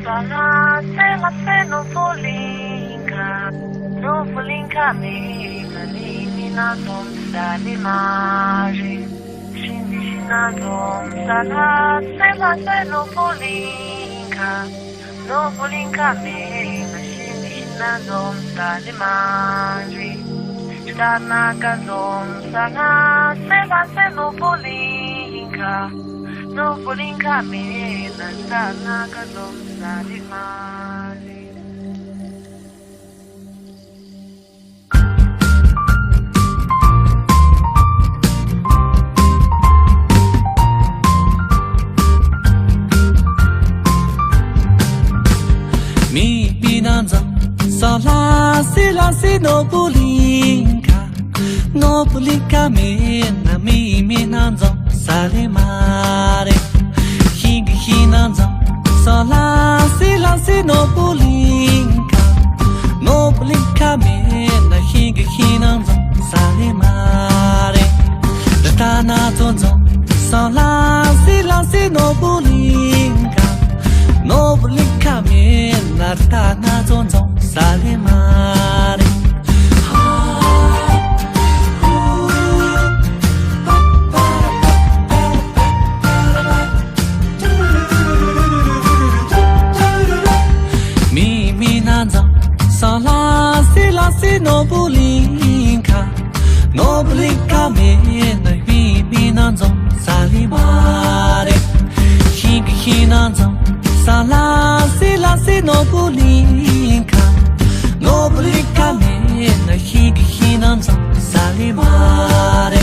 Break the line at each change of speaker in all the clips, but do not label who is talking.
Sala sela seno polinka, no polinka ni na dom sali mari. Shindi na dom sala sela seno polinka, no polinka shindi na dom sali mari. Stana ka dom sala sela seno polinka. No polinka na sana ka dom sali mari.
Mi pinanza sala si no polinka me na mi minanza sali mare hinanza sala si no polinka me na hinanza sali mare dana zonzo sala si no polinka me na dana zonzo sali mare. Sala si no polinka me na minanza sali mare hinanza sala si no polinka me na hinanza sali mare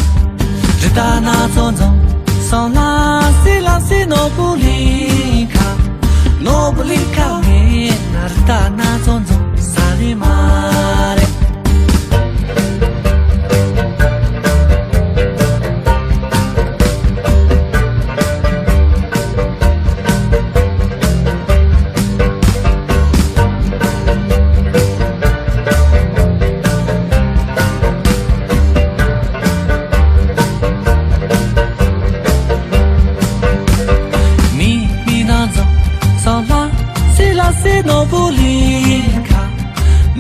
dana zonzo sala si no polinka me na dana zonzo sali mare.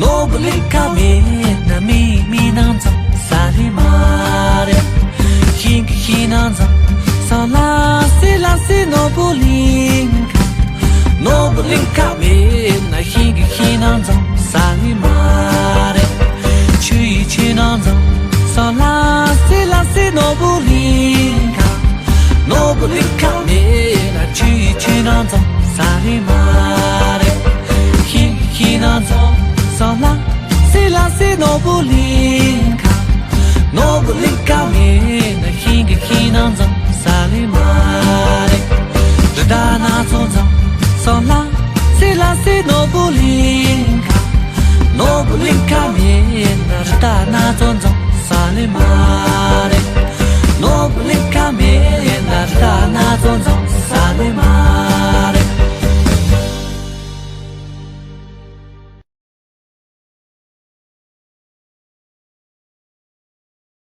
No polinka me na minanza sali mare hinanza sala si no polinka me na hinanza sali mare chinanza sala si no polinka me na chinanza sali mare hinanza sala si no polinka me na hinanza sali mare dana zonzo sala si no polinka me na dana zonzo sali mare no polinka me na dana zonzo